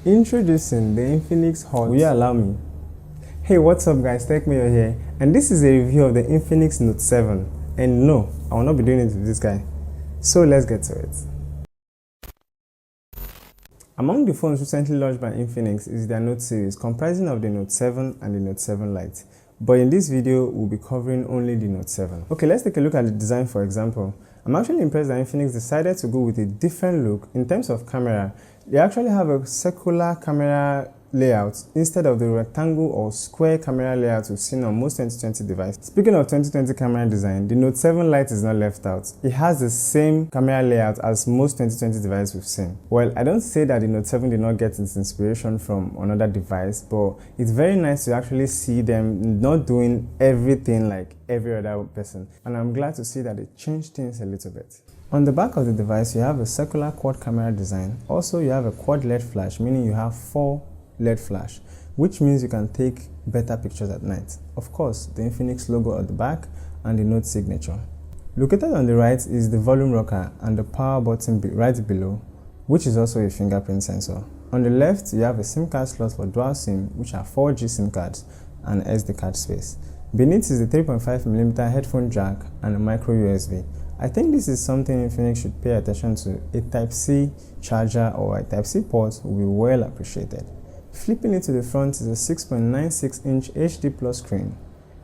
Introducing the Infinix Hot. Will you allow me? Hey, what's up guys, TechMayor here, and this is a review of the Infinix Note 7. And no, I will not be doing it with this guy. So let's get to it. Among the phones recently launched by Infinix is their Note series, comprising of the Note 7 and the Note 7 Lite. But in this video, we'll be covering only the Note 7. Okay, let's take a look at the design for example. I'm actually impressed that Infinix decided to go with a different look in terms of camera. They actually have a circular camera layout instead of the rectangle or square camera layout we've seen on most 2020 devices. Speaking of 2020 camera design, the Note 7 Lite is not left out. It has the same camera layout as most 2020 devices we've seen. Well, I don't say that the Note 7 did not get its inspiration from another device, but it's very nice to actually see them not doing everything like every other person. And I'm glad to see that they changed things a little bit. On the back of the device, you have a circular quad camera design. Also, you have a quad LED flash, meaning you have 4 LED flash, which means you can take better pictures at night. Of course, the Infinix logo at the back and the Note signature. Located on the right is the volume rocker and the power button right below, which is also a fingerprint sensor. On the left, you have a SIM card slot for dual SIM, which are 4G SIM cards and SD card space. Beneath is the 3.5mm headphone jack and a micro USB. I think this is something Infinix should pay attention to. A Type-C charger or a Type-C port will be well appreciated. Flipping it to the front is a 6.96-inch HD Plus screen,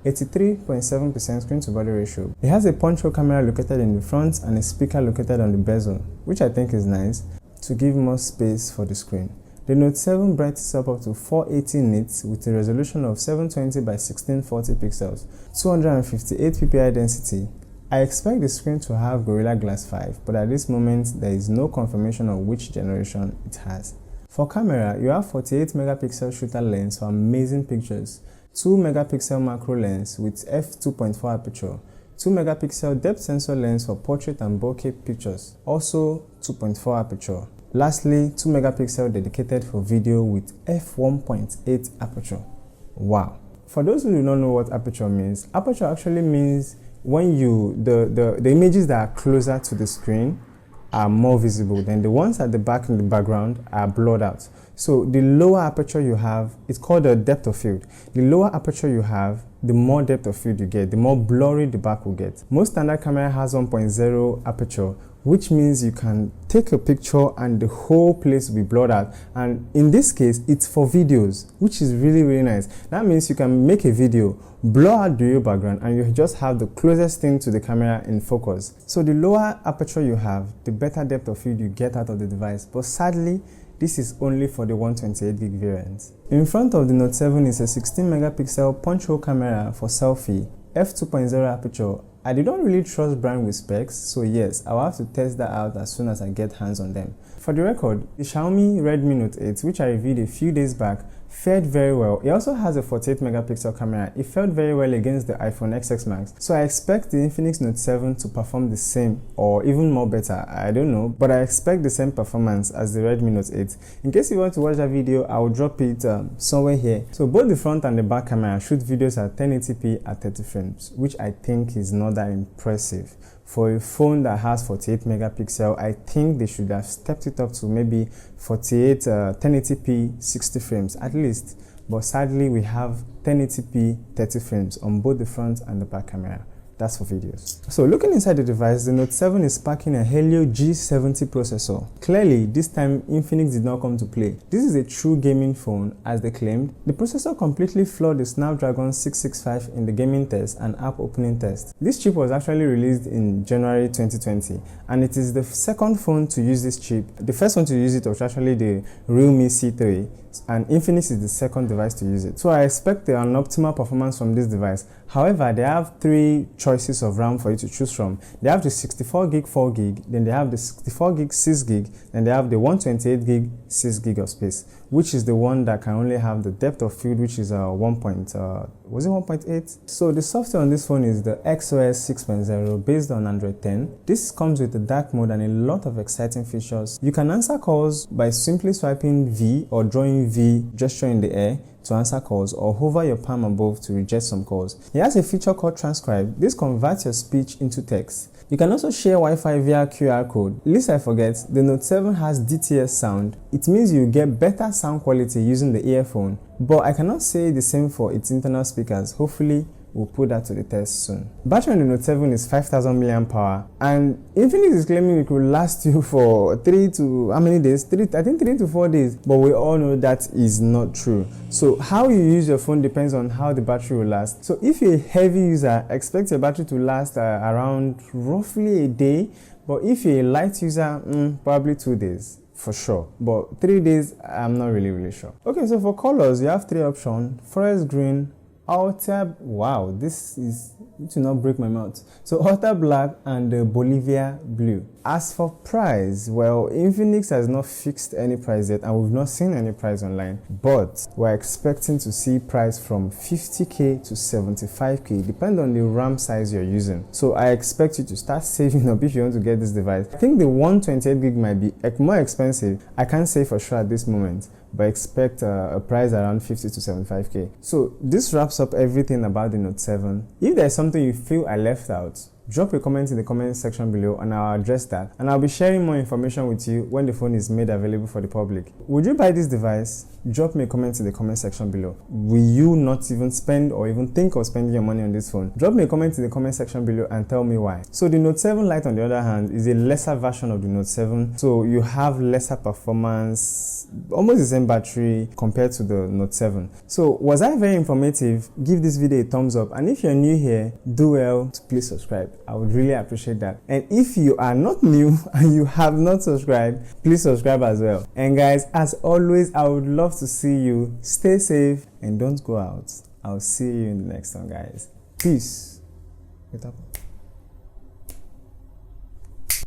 83.7% screen to body ratio. It has a punch hole camera located in the front and a speaker located on the bezel, which I think is nice to give more space for the screen. The Note 7 brightens up to 480 nits with a resolution of 720 by 1640 pixels, 258 ppi density. I expect the screen to have Gorilla Glass 5, but at this moment there is no confirmation of which generation it has. For camera, you have 48 megapixel shooter lens for amazing pictures, 2 megapixel macro lens with f2.4 aperture, 2 megapixel depth sensor lens for portrait and bokeh pictures, also 2.4 aperture. Lastly, 2 megapixel dedicated for video with f1.8 aperture. Wow. For those who do not know what aperture means actually means when the images that are closer to the screen are more visible than the ones at the back in the background are blurred out. So the lower aperture you have, it's called the depth of field. The lower aperture you have, the more depth of field you get, the more blurry the back will get. Most standard camera has 1.0 aperture, which means you can take a picture and the whole place will be blurred out. And in this case, it's for videos, which is really nice. That means you can make a video, blur out the real background, and you just have the closest thing to the camera in focus. So the lower aperture you have, the better depth of field you get out of the device. But sadly, this is only for the 128GB variant. In front of the Note 7 is a 16 megapixel punch hole camera for selfie, f2.0 aperture. I did not really trust brand with specs, so yes, I'll have to test that out as soon as I get hands on them. For the record, the Xiaomi Redmi Note 8, which I reviewed a few days back, fared very well. It also has a 48 megapixel camera. It fared very well against the iPhone XS Max. So I expect the Infinix Note 7 to perform the same or even more better. I don't know, but I expect the same performance as the Redmi Note 8. In case you want to watch that video, I will drop it somewhere here. So both the front and the back camera shoot videos at 1080p at 30 frames, which I think is not that impressive. For a phone that has 48 megapixel, I think they should have stepped it up to maybe 1080p 60 frames at least. But sadly, we have 1080p 30 frames on both the front and the back camera. That's for videos. So looking inside the device, the Note 7 is packing a Helio G70 processor. Clearly, this time Infinix did not come to play. This is a true gaming phone, as they claimed. The processor completely floored the Snapdragon 665 in the gaming test and app opening test. This chip was actually released in January 2020, and it is the second phone to use this chip. The first one to use it was actually the Realme C3, and Infinix is the second device to use it. So I expect an optimal performance from this device. However, they have 3 choices of RAM for you to choose from. They have the 64GB 4GB, then they have the 64GB 6GB, then they have the 128GB 6GB of space, which is the one that can only have the depth of field, which is 1.8. So the software on this phone is the XOS 6.0 based on Android 10. This comes with the dark mode and a lot of exciting features. You can answer calls by simply swiping V or drawing V gesture in the air to answer calls, or hover your palm above to reject some calls. It has a feature called transcribe. This converts your speech into text. You can also share Wi-Fi via QR code. Lest I forget, the Note 7 has DTS sound. It means you get better sound quality using the earphone, but I cannot say the same for its internal speakers. Hopefully, we'll put that to the test soon. Battery on the Note 7 is 5000 mAh, and Infinix is claiming it could last you for 3 to how many days? I think 3 to 4 days, but we all know that is not true. So how you use your phone depends on how the battery will last. So if you're a heavy user, expect your battery to last around roughly a day, but if you're a light user, probably 2 days. For sure, but 3 days, I'm not really sure. Okay, so for colors, you have 3 options: forest green, Ultra, wow, this is, it will not break my mouth. So Ultra Black and Bolivia Blue. As for price, well, Infinix has not fixed any price yet, and we've not seen any price online, but we're expecting to see price from 50k to 75k, depending on the RAM size you're using. So I expect you to start saving up if you want to get this device. I think the 128 gig might be more expensive. I can't say for sure at this moment, but expect a price around 50 to 75k. So this wraps up everything about the Note 7. If there's something you feel I left out, drop a comment in the comment section below and I'll address that, and I'll be sharing more information with you when the phone is made available for the public. Would you buy this device? Drop me a comment in the comment section below. Will you not even spend or even think of spending your money on this phone? Drop me a comment in the comment section below and tell me why. So the Note 7 Lite, on the other hand, is a lesser version of the Note 7, so you have lesser performance, almost the same battery compared to the Note 7. So was I very informative? Give this video a thumbs up, and if you're new here, do well to please subscribe. I would really appreciate that. And if you are not new and you have not subscribed, please subscribe as well. And guys, as always, I would love to see you. Stay safe and don't go out. I'll see you in the next one, guys. Peace.